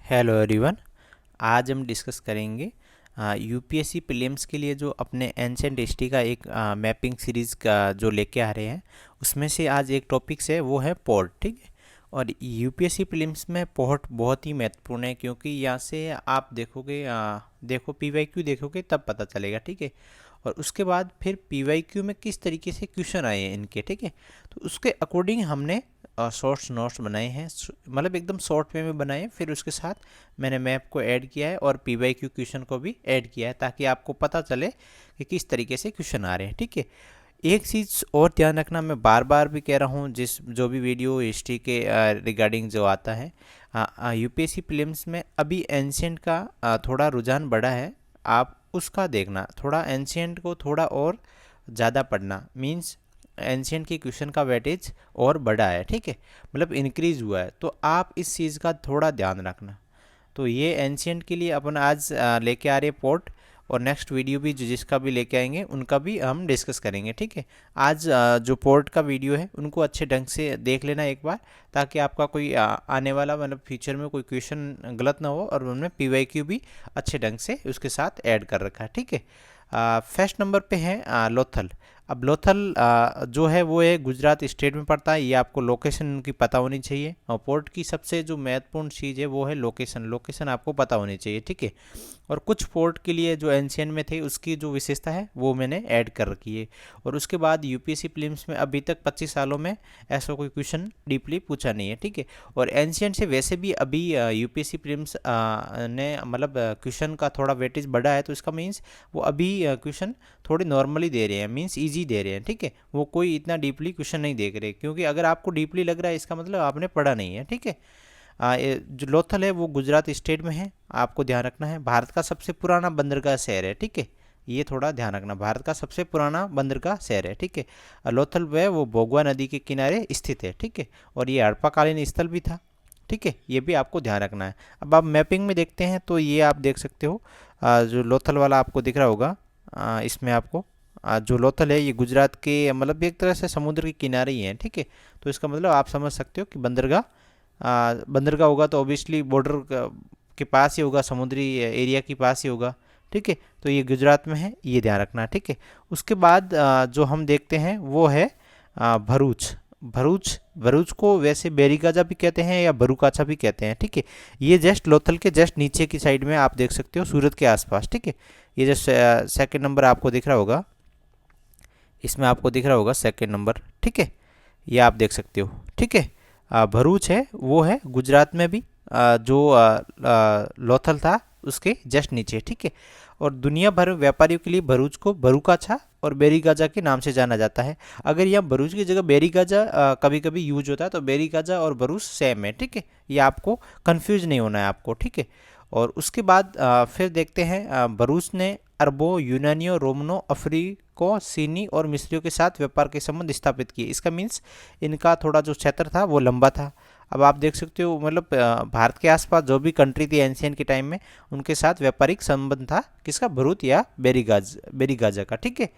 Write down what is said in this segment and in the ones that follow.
Hello everyone. आज हम discuss करेंगे यूपीएससी प्रीलिम्स के लिए जो अपने एंशिएंट हिस्ट्री का एक मैपिंग सीरीज़ का जो लेके आ रहे हैं। उसमें से आज एक टॉपिक्स है वो है पोर्ट। ठीक है। और यूपीएससी प्रीलिम्स में पोर्ट बहुत ही महत्वपूर्ण है, क्योंकि यहाँ से आप देखोगे देखो पीवाईक्यू देखोगे तब पता चलेगा। ठीक है। और उसके बाद फिर पीवाईक्यू में किस तरीके से क्वेश्चन आए हैं इनके। ठीक है। तो उसके अकॉर्डिंग हमने शॉर्ट्स नोट्स बनाए हैं, मतलब एकदम शॉर्ट वे में बनाए हैं। फिर उसके साथ मैंने मैप को ऐड किया है और पीवाईक्यू क्वेश्चन को भी ऐड किया है, ताकि आपको पता चले कि किस तरीके से क्वेश्चन आ रहे हैं। ठीक है। एक चीज़ और ध्यान रखना, मैं बार बार भी कह रहा हूँ, जो भी वीडियो हिस्ट्री के रिगार्डिंग जो आता है यूपीएससी प्रीलिम्स में, अभी एंशिएंट का थोड़ा रुझान बढ़ा है। आप उसका देखना, थोड़ा एंशिएंट को थोड़ा और ज़्यादा पढ़ना, मीन्स एंशिएंट के क्वेश्चन का वेटेज और बढ़ा है। ठीक है। मतलब इंक्रीज हुआ है, तो आप इस चीज़ का थोड़ा ध्यान रखना। तो ये एंशिएंट के लिए अपन आज लेके आ रहे हैं पोर्ट, और नेक्स्ट वीडियो भी जिसका भी लेके आएंगे उनका भी हम डिस्कस करेंगे। ठीक है। आज जो पोर्ट का वीडियो है उनको अच्छे ढंग से देख लेना एक बार, ताकि आपका कोई आने वाला मतलब फ्यूचर में कोई क्वेश्चन गलत ना हो, और उनमें पीवाईक्यू भी अच्छे ढंग से उसके साथ ऐड कर रखा है। ठीक है। फर्स्ट नंबर पे है लोथल। अब लोथल जो है वो है गुजरात स्टेट में पड़ता है। ये आपको लोकेशन उनकी पता होनी चाहिए, और पोर्ट की सबसे जो महत्वपूर्ण चीज़ है वो है लोकेशन। लोकेशन आपको पता होनी चाहिए। ठीक है। और कुछ पोर्ट के लिए जो एंशियन में थे उसकी जो विशेषता है वो मैंने ऐड कर रखी है। और उसके बाद यूपीएससी प्रीलिम्स में अभी तक 25 सालों में ऐसा कोई क्वेश्चन डीपली पूछा नहीं है। ठीक है। और एंशियन से वैसे भी अभी यूपीएससी प्रीलिम्स ने मतलब क्वेश्चन का थोड़ा वेटेज बढ़ा है, तो इसका मीन्स वो अभी क्वेश्चन थोड़े नॉर्मली दे रहे हैं, मीन्स इजी दे रहे हैं। ठीक है। वो कोई इतना डीपली क्वेश्चन नहीं देख रहे, क्योंकि अगर आपको डीपली लग रहा है इसका मतलब आपने पढ़ा नहीं है। ठीक है। जो लोथल है वो गुजरात स्टेट में है, आपको ध्यान रखना है। भारत का सबसे पुराना बंदरगाह शहर है। ठीक है। ये थोड़ा ध्यान रखना, भारत का सबसे पुराना बंदरगाह शहर है। ठीक है। लोथल है वो भोगवा नदी के किनारे स्थित है। ठीक है। और ये हड़प्पाकालीन स्थल भी था। ठीक है। ये भी आपको ध्यान रखना है। अब आप मैपिंग में देखते हैं तो ये आप देख सकते हो, जो लोथल वाला आपको दिख रहा होगा, इसमें आपको जो लोथल है ये गुजरात के मतलब एक तरह से समुद्र के किनारे ही है। ठीक है। तो इसका मतलब आप समझ सकते हो कि बंदरगाह होगा तो ऑब्वियसली बॉर्डर के पास ही होगा, समुद्री एरिया के पास ही होगा। ठीक है। तो ये गुजरात में है, ये ध्यान रखना। ठीक है। उसके बाद जो हम देखते हैं वो है भरूच। भरूच भरूच को वैसे बेरीगाजा भी कहते हैं या भरूकाछा भी कहते हैं। ठीक है। ये जस्ट लोथल के जस्ट नीचे की साइड में आप देख सकते हो, सूरत के आसपास। ठीक है। ये जो सेकंड नंबर आपको दिख रहा होगा, इसमें आपको दिख रहा होगा सेकंड नंबर। ठीक है। ये आप देख सकते हो। ठीक है। भरूच है वो है गुजरात में भी, जो लोथल था उसके जस्ट नीचे। ठीक है। और दुनिया भर व्यापारियों के लिए भरूच को भरूकाछा और बेरीगाजा के नाम से जाना जाता है। अगर यहाँ भरूच की जगह बेरीगाजा कभी कभी यूज होता है, तो बेरीगाजा और भरूच सेम है। ठीक है। ये आपको कंफ्यूज नहीं होना है आपको। ठीक है। और उसके बाद फिर देखते हैं, भरूच ने अरबों, यूनानियों, रोमनों, अफ्रीकों, सीनी और मिस्रियों के साथ व्यापार के संबंध स्थापित किए। इसका मीन्स इनका थोड़ा जो क्षेत्र था वो लंबा था। अब आप देख सकते हो, मतलब भारत के आसपास जो भी कंट्री थी एंशियन के टाइम में, उनके साथ व्यापारिक संबंध था किसका, भरूच या बेरीगाजा का। ठीक है।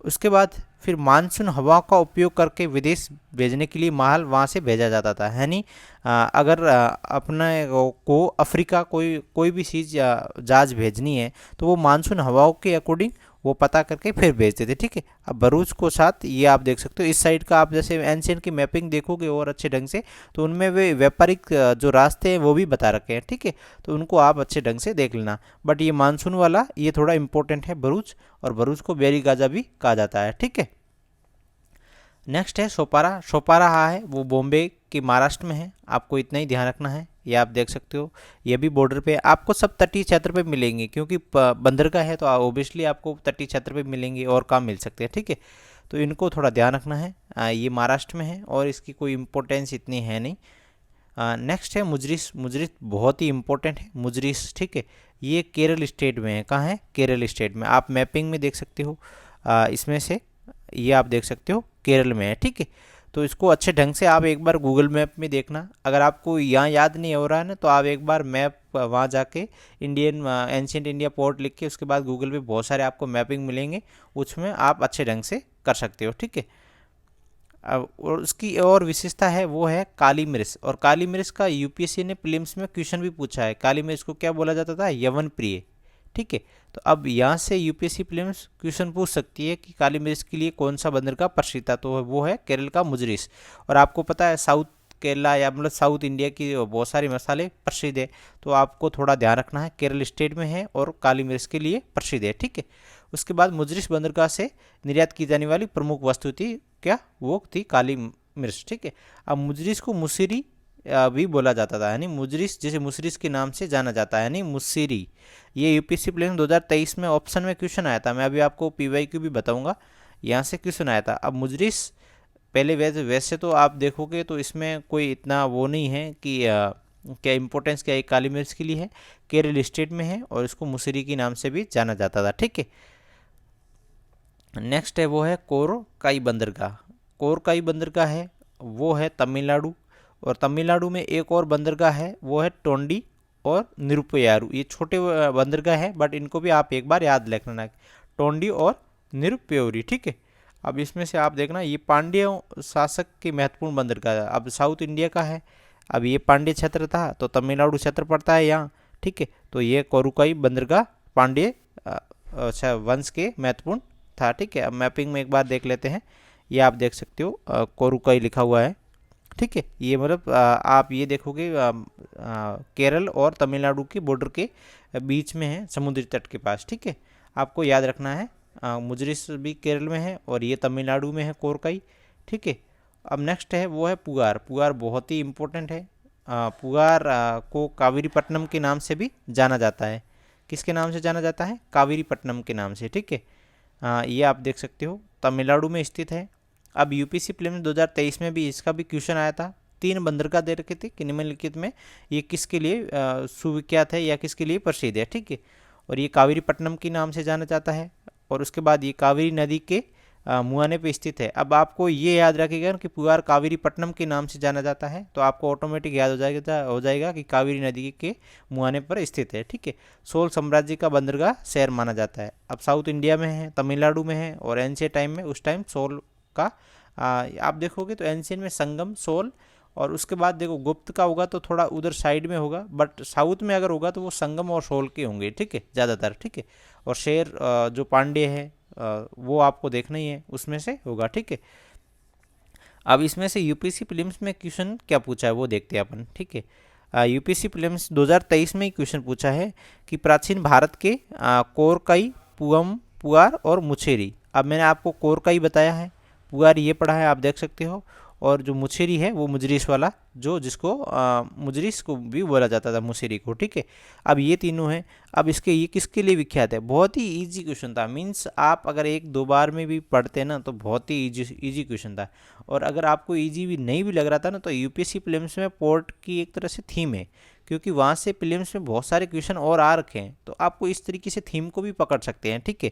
उसके बाद फिर मानसून हवा का उपयोग करके विदेश भेजने के लिए माल वहाँ से भेजा जाता था। यानी अगर अपने को अफ्रीका कोई भी चीज़ जहाज भेजनी है, तो वो मानसून हवाओं के अकॉर्डिंग वो पता करके फिर भेजते थे। ठीक है। अब भरूच को साथ ये आप देख सकते हो, इस साइड का आप जैसे एंशियन की मैपिंग देखोगे और अच्छे ढंग से, तो उनमें वे व्यापारिक जो रास्ते हैं वो भी बता रखे हैं। ठीक है। तो उनको आप अच्छे ढंग से देख लेना। बट ये मानसून वाला ये थोड़ा इंपॉर्टेंट है, भरूच, और भरूच को बेरीगाजा भी कहा जाता है। ठीक है। नेक्स्ट है सोपारा। सोपारा है वो बॉम्बे के महाराष्ट्र में है, आपको इतना ही ध्यान रखना है। ये आप देख सकते हो, ये भी बॉर्डर पे आपको सब तटीय क्षेत्र पे मिलेंगे, क्योंकि बंदरगाह है तो ऑब्वियसली आपको तटीय क्षेत्र पे मिलेंगे और काम मिल सकते हैं। ठीक है। तो इनको थोड़ा ध्यान रखना है। ये महाराष्ट्र में है और इसकी कोई इम्पोर्टेंस इतनी है नहीं। नेक्स्ट है मुजरिस। मुजरिस बहुत ही इंपॉर्टेंट है, मुजरिस। ठीक है। ये केरल स्टेट में है। कहाँ है, केरल स्टेट में। आप मैपिंग में देख सकते हो, इसमें से ये आप देख सकते हो केरल में है। ठीक है। तो इसको अच्छे ढंग से आप एक बार गूगल मैप में देखना। अगर आपको यहाँ याद नहीं हो रहा है ना, तो आप एक बार मैप वहाँ जाके इंडियन एंशियंट इंडिया पोर्ट लिख के उसके बाद गूगल पे बहुत सारे आपको मैपिंग मिलेंगे, उसमें आप अच्छे ढंग से कर सकते हो। ठीक है। अब और उसकी और विशेषता है वो है काली मिर्च। और काली मिर्च का यूपीएससी ने प्रीलिम्स में क्वेश्चन भी पूछा है। काली मिर्च को क्या बोला जाता था? यवन प्रिय। ठीक है, तो अब यहाँ से यूपीएससी प्रीलिम्स क्वेश्चन पूछ सकती है कि काली मिर्च के लिए कौन सा बंदरगाह प्रसिद्ध था, तो वो है केरल का मुजरिस। और आपको पता है साउथ केरला या मतलब साउथ इंडिया की बहुत सारे मसाले प्रसिद्ध है, तो आपको थोड़ा ध्यान रखना है, केरल स्टेट में है और काली मिर्च के लिए प्रसिद्ध है। ठीक है, उसके बाद मुजरिस बंदरगाह से निर्यात की जाने वाली प्रमुख वस्तु थी क्या? वो थी काली मिर्च। ठीक है, अब मुजरिस को मुसीरी भी बोला जाता था, यानी मुजरिस जैसे मुसरिस के नाम से जाना जाता है, यानी मुसीरी। ये यूपीएससी प्रीलिम्स 2023 में ऑप्शन में क्वेश्चन आया था, मैं अभी आपको पीवाईक्यू भी बताऊंगा, यहाँ से क्वेश्चन आया था। अब मुजरिस पहले वैसे तो आप देखोगे तो इसमें कोई इतना वो नहीं है कि क्या इंपॉर्टेंस क्या है, काली मिर्च के लिए है, केरल स्टेट में है और इसको मुसरी के नाम से भी जाना जाता था। ठीक है, नेक्स्ट है वो है कोरकाई बंदरगाह। कोरकाई बंदरगाह है वो है तमिलनाडु, और तमिलनाडु में एक और बंदरगाह है वो है टोंडी और निरुपयारू। ये छोटे बंदरगाह है बट इनको भी आप एक बार याद रखना, टोंडी और निरुपयोरी। ठीक है, अब इसमें से आप देखना ये पांड्य शासक के महत्वपूर्ण बंदरगाह है। अब साउथ इंडिया का है, अब ये पांड्य क्षेत्र था तो तमिलनाडु क्षेत्र पड़ता है यहाँ। ठीक है, तो ये कोरुकाई बंदरगाह पांड्य अच्छा वंश के महत्वपूर्ण था। ठीक है, अब मैपिंग में एक बार देख लेते हैं, ये आप देख सकते हो कोरुकाई लिखा हुआ है। ठीक है, ये मतलब आप ये देखोगे केरल और तमिलनाडु की बॉर्डर के बीच में है, समुद्री तट के पास। ठीक है, आपको याद रखना है, मुजरिस भी केरल में है और ये तमिलनाडु में है कोरकाई। ठीक है, अब नेक्स्ट है वो है पुगार। पुगार बहुत ही इम्पोर्टेंट है। पुगार को कावेरीपट्टनम के नाम से भी जाना जाता है। किसके नाम से जाना जाता है? कावेरीपट्टनम के नाम से। ठीक है, ये आप देख सकते हो तमिलनाडु में स्थित है। अब यूपीसी प्रीलिम्स 2023 में भी इसका भी क्वेश्चन आया था। 3 बंदरगाह दे रखे थे कि निम्नलिखित में ये किसके लिए सुविख्यात है या किसके लिए प्रसिद्ध है। ठीक है, और ये कावेरीपट्टनम के नाम से जाना जाता है और उसके बाद ये कावेरी नदी के मुहाने पे स्थित है। अब आपको ये याद रखिएगा कि पुगार कावेरीपट्टनम के नाम से जाना जाता है, तो आपको ऑटोमेटिक याद हो जाएगा कि कावेरी नदी के मुहाने पर स्थित है। ठीक है, सोल साम्राज्य का बंदरगाह शहर माना जाता है। अब साउथ इंडिया में है, तमिलनाडु में है और एंशियंट टाइम में उस टाइम सोल का आप देखोगे तो एंशियंट में संगम सोल, और उसके बाद देखो गुप्त का होगा तो थोड़ा उधर साइड में होगा, बट साउथ में अगर होगा तो वो संगम और सोल के होंगे। ठीक है, ज़्यादातर। ठीक है, और शेर जो पांडे है वो आपको देखना ही है, उसमें से होगा। ठीक है, अब इसमें से यूपीसी प्रीलिम्स में क्वेश्चन क्या पूछा है वो देखते हैं अपन। ठीक है, यूपीसी प्रीलिम्स 2023 में ही क्वेश्चन पूछा है कि प्राचीन भारत के कोरकाई, पुगम, पुगार और मुछेरी। अब मैंने आपको कोरकाई बताया है, पुगार ये पढ़ा है आप देख सकते हो, और जो मुछेरी है वो मुजरिस वाला, जो जिसको मुजरिस को भी बोला जाता था, मुसेरी को। ठीक है, अब ये तीनों हैं। अब ये किसके लिए विख्यात है? बहुत ही इजी क्वेश्चन था, मीन्स आप अगर एक दो बार में भी पढ़ते ना तो बहुत ही इजी क्वेश्चन था। और अगर आपको इजी भी नहीं भी लग रहा था ना, तो यूपीएससी प्रीलिम्स में पोर्ट की एक तरह से थीम है, क्योंकि वहाँ से प्रीलिम्स में बहुत सारे क्वेश्चन और आ रखे हैं, तो आपको इस तरीके से थीम को भी पकड़ सकते हैं। ठीक है,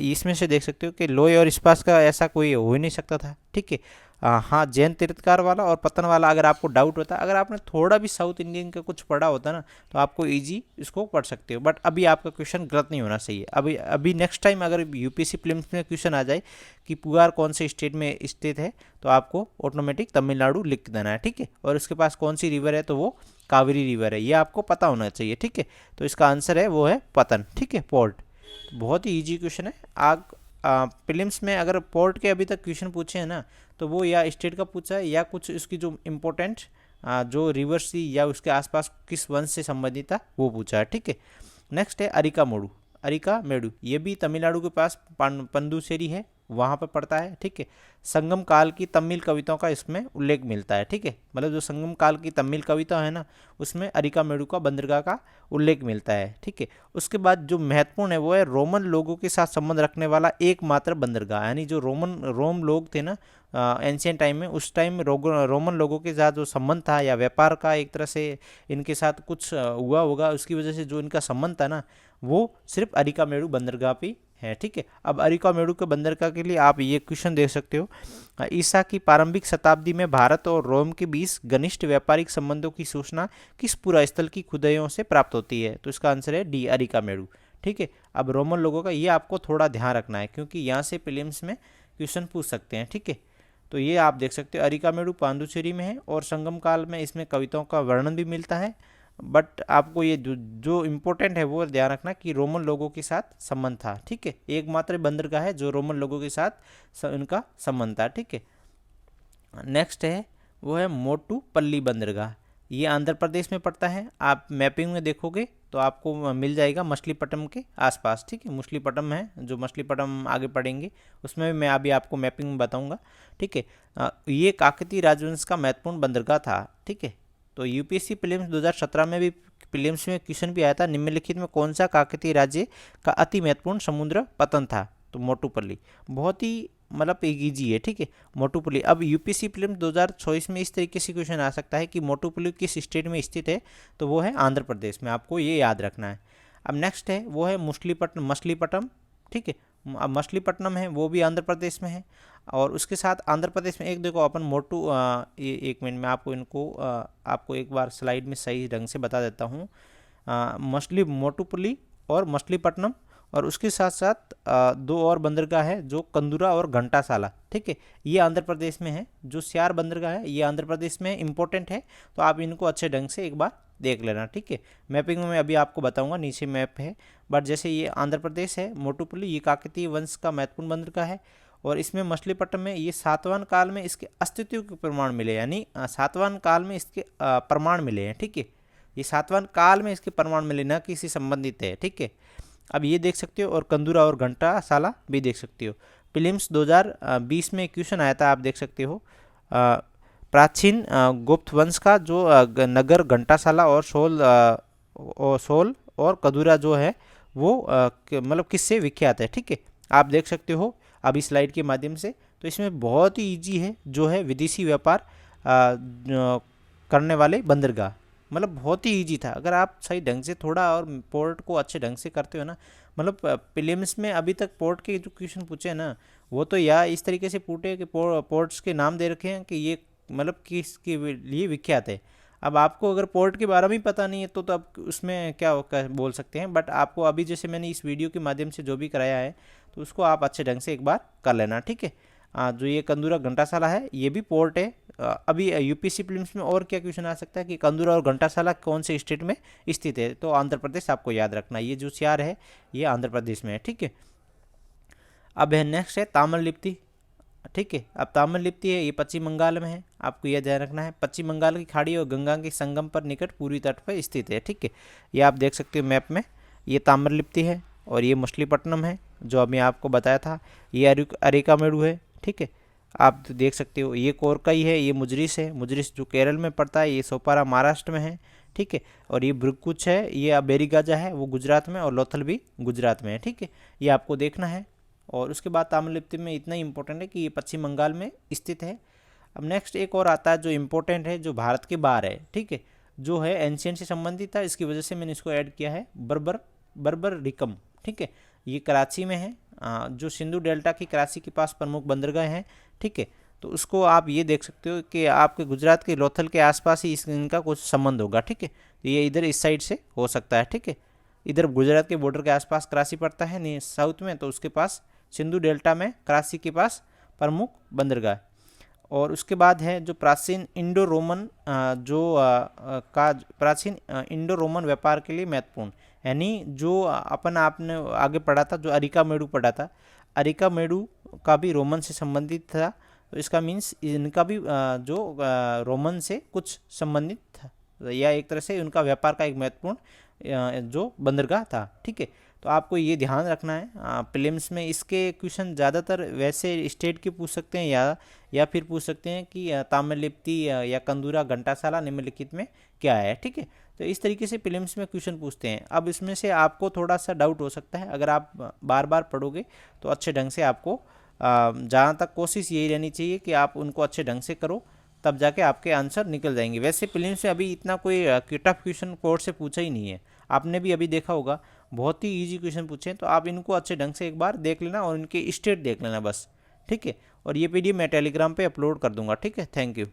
इसमें से देख सकते हो कि लोहे और इस्पात का ऐसा कोई हो ही नहीं सकता था। ठीक है, हाँ जैन तीर्थकार वाला और पतन वाला अगर आपको डाउट होता, अगर आपने थोड़ा भी साउथ इंडियन का कुछ पढ़ा होता ना, तो आपको इजी इसको पढ़ सकते हो। बट अभी आपका क्वेश्चन गलत नहीं होना चाहिए। अभी नेक्स्ट टाइम अगर यूपीएससी प्रीलिम्स में क्वेश्चन आ जाए कि पुगार कौन से स्टेट में स्थित है, तो आपको ऑटोमेटिक तमिलनाडु लिख देना है। ठीक है, और उसके पास कौन सी रिवर है, तो वो कावेरी रिवर है, ये आपको पता होना चाहिए। ठीक है, तो इसका आंसर है वो है पतन। ठीक है, पोर्ट। बहुत ही इजी क्वेश्चन है। प्रीलिम्स में अगर पोर्ट के अभी तक क्वेश्चन पूछे हैं ना, तो वो या स्टेट का पूछा है या कुछ इसकी जो इम्पोर्टेंट जो रिवर्स थी या उसके आसपास किस वंश से संबंधित था वो पूछा है। ठीक है, नेक्स्ट है अरिका मेडू, ये भी तमिलनाडु के पास पंदुचेरी है, वहाँ पर पड़ता है। ठीक है, संगम काल की तमिल कविताओं का इसमें उल्लेख मिलता है। ठीक है, मतलब जो संगम काल की तमिल कविता है ना, उसमें अरिका मेडू का बंदरगाह का उल्लेख मिलता है। ठीक है, उसके बाद जो महत्वपूर्ण है वो है रोमन लोगों के साथ संबंध रखने वाला एकमात्र बंदरगाह, यानी जो रोम लोग थे ना एंशियंट टाइम में, उस टाइम रोमन लोगों के साथ जो संबंध था या व्यापार का एक तरह से इनके साथ कुछ हुआ होगा, उसकी वजह से जो इनका संबंध था ना, वो सिर्फ अरिका मेडू बंदरगाह पे है। ठीक है, अब अरिका मेडू के बंदरगाह के लिए आप ये क्वेश्चन देख सकते हो, ईसा की प्रारंभिक शताब्दी में भारत और रोम के बीच घनिष्ठ व्यापारिक संबंधों की सूचना किस पूरा स्थल की खुदाइयों से प्राप्त होती है, तो इसका आंसर है डी अरिका मेडू। ठीक है, अब रोमन लोगों का ये आपको थोड़ा ध्यान रखना है, क्योंकि यहाँ से प्रीलिम्स में क्वेश्चन पूछ सकते हैं। ठीक है, तो ये आप देख सकते हो अरिकामेडु पांडुचेरी में है और संगम काल में इसमें कविताओं का वर्णन भी मिलता है। बट आपको ये जो इम्पोर्टेंट है वो ध्यान रखना कि रोमन लोगों के साथ संबंध था, ठीक है। एकमात्र बंदरगाह है जो रोमन लोगों के साथ उनका संबंध था, ठीक है। नेक्स्ट है वो है मोटुपल्ली बंदरगाह। ये आंध्र प्रदेश में पड़ता है। आप मैपिंग में देखोगे तो आपको मिल जाएगा मछलीपट्टनम के आसपास, ठीक है। मछलीपट्टनम है, जो मछलीपट्टनम आगे पढ़ेंगे उसमें मैं अभी आपको मैपिंग में बताऊंगा, ठीक है। ये काकतीय राजवंश का महत्वपूर्ण बंदरगाह था, ठीक है। तो यूपीएससी प्रीलिम्स 2017 में भी प्रीलिम्स में क्वेश्चन भी आया था, निम्नलिखित में कौन सा काकतीय राज्य का अति महत्वपूर्ण समुद्र पतन था? तो मोटुपल्ली। बहुत ही मतलब एक ईजी है, ठीक है, मोटुपल्ली। अब यूपीएससी प्रीलिम्स 2024 में इस तरीके से क्वेश्चन आ सकता है कि मोटुपल्ली किस स्टेट में स्थित है? तो वो है आंध्र प्रदेश में, आपको ये याद रखना है। अब नेक्स्ट है वो है मछलीपट्टनम, ठीक है। अब मछलीपट्टनम है वो भी आंध्र प्रदेश में है। और उसके साथ आंध्र प्रदेश में एक देखो अपन एक मिनट में आपको इनको आपको एक बार स्लाइड में सही ढंग से बता देता हूँ। मोटुपल्ली और मछलीपट्टनम, और उसके साथ साथ दो और बंदरगाह है जो कंदुरा और घंटासाला, ठीक है। ये आंध्र प्रदेश में है। जो सियार बंदरगाह है ये आंध्र प्रदेश में इंपॉर्टेंट है, तो आप इनको अच्छे ढंग से एक बार देख लेना, ठीक है। मैपिंग में मैं अभी आपको बताऊंगा, नीचे मैप है। बट जैसे ये आंध्र प्रदेश है मोटुपल्ली, ये काकतीय वंश का महत्वपूर्ण बंदरगाह है। और इसमें मछलीपट्टनम में ये सातवां काल में इसके अस्तित्व के प्रमाण मिले, यानी सातवां काल में इसके प्रमाण मिले हैं, ठीक है। ये सातवां काल में इसके प्रमाण मिले, न कि इससे संबंधित है, ठीक है। अब ये देख सकते हो, और कंदूरा और घंटासाला भी देख सकते हो। प्रीलिम्स 2020 में क्वेश्चन आया था, आप देख सकते हो। प्राचीन गुप्त वंश का जो नगर घंटासाला और सोल और कदूरा जो है वो मतलब किससे विख्यात है, ठीक है। आप देख सकते हो अभी स्लाइड के माध्यम से। तो इसमें बहुत ही ईजी है, जो है विदेशी व्यापार करने वाले बंदरगाह, मतलब बहुत ही ईजी था। अगर आप सही ढंग से थोड़ा और पोर्ट को अच्छे ढंग से करते हो ना, मतलब प्रीलिम्स में अभी तक पोर्ट के जो क्वेश्चन पूछे ना, वो तो या इस तरीके से पूछे कि पोर्ट्स के नाम दे रखे हैं कि ये मतलब किसके लिए विख्यात है। अब आपको अगर पोर्ट के बारे में पता नहीं है तो अब उसमें क्या बोल सकते हैं। बट आपको अभी जैसे मैंने इस वीडियो के माध्यम से जो भी कराया है, तो उसको आप अच्छे ढंग से एक बार कर लेना, ठीक है। जो ये कंदूरा घंटासाला है ये भी पोर्ट है। अभी यूपीएससी प्रीलिम्स में और क्या क्वेश्चन आ सकता है कि कंदूरा और घंटासाला कौन से स्टेट में स्थित है? तो आंध्र प्रदेश आपको याद रखना। ये जो सियार है ये आंध्र प्रदेश में है, ठीक है। अब है नेक्स्ट है ताम्रलिप्ति, ठीक है। अब ताम्रलिप्ति है ये पश्चिम बंगाल में है, आपको यह ध्यान रखना है। पश्चिम बंगाल की खाड़ी और गंगा के संगम पर निकट पूर्वी तट पर स्थित है, ठीक है। ये आप देख सकते हो मैप में, ये ताम्रलिप्ति है। और ये मछलीपट्टनम है जो अभी आपको बताया था। ये अरिकामेडु है, ठीक है। आप देख सकते हो ये कोरकई है, ये मुजरिस है। मुजरिस जो केरल में पड़ता है, ये सोपारा महाराष्ट्र में है, ठीक है। और ये भृगुकुच है, ये बेरीगाजा है वो गुजरात में, और लोथल भी गुजरात में है, ठीक है। ये आपको देखना है। और उसके बाद ताम्रलिप्ति में इतना इंपॉर्टेंट है कि ये पश्चिम बंगाल में स्थित है। अब नेक्स्ट एक और आता है जो इम्पोर्टेंट है, जो भारत के बाहर है, ठीक है, जो है एंशियंट से संबंधित था, इसकी वजह से मैंने इसको ऐड किया है। बर्बरिकम, ठीक है। ये कराची में है, जो सिंधु डेल्टा की कराची के पास प्रमुख बंदरगाह हैं, ठीक है। तो उसको आप ये देख सकते हो कि आपके गुजरात के लोथल के आसपास ही इनका कुछ संबंध होगा, ठीक है। ये इधर इस साइड से हो सकता है, ठीक है। इधर गुजरात के बॉर्डर के आसपास कराची पड़ता है नहीं साउथ में, तो उसके पास सिंधु डेल्टा में कराची के पास प्रमुख बंदरगाह। और उसके बाद है जो प्राचीन इंडो रोमन प्राचीन इंडो रोमन व्यापार के लिए महत्वपूर्ण, यानी जो आपने आगे पढ़ा था, जो अरिकामेडु पढ़ा था, अरिकामेडु का भी रोमन से संबंधित था। तो इसका मीन्स इनका भी जो रोमन से कुछ संबंधित था, या एक तरह से उनका व्यापार का एक महत्वपूर्ण जो बंदरगाह था, ठीक है। तो आपको ये ध्यान रखना है। प्रीलिम्स में इसके क्वेश्चन ज़्यादातर वैसे स्टेट के पूछ सकते हैं, या फिर पूछ सकते हैं कि ताम्रलिप्ति या कंदूरा घंटासाला निम्नलिखित में क्या है, ठीक है। तो इस तरीके से प्रीलिम्स में क्वेश्चन पूछते हैं। अब इसमें से आपको थोड़ा सा डाउट हो सकता है, अगर आप बार बार पढ़ोगे तो अच्छे ढंग से आपको जहाँ तक कोशिश यही रहनी चाहिए कि आप उनको अच्छे ढंग से करो, तब जाके आपके आंसर निकल जाएंगे। वैसे प्रीलिम्स में अभी इतना कोई टफ क्वेश्चन कोर्ट से पूछा ही नहीं है, आपने भी अभी देखा होगा, बहुत ही इजी क्वेश्चन पूछे हैं। तो आप इनको अच्छे ढंग से एक बार देख लेना और इनके स्टेट देख लेना बस, ठीक है। और ये पीडीएफ मैं टेलीग्राम पे अपलोड कर दूंगा, ठीक है। Thank you.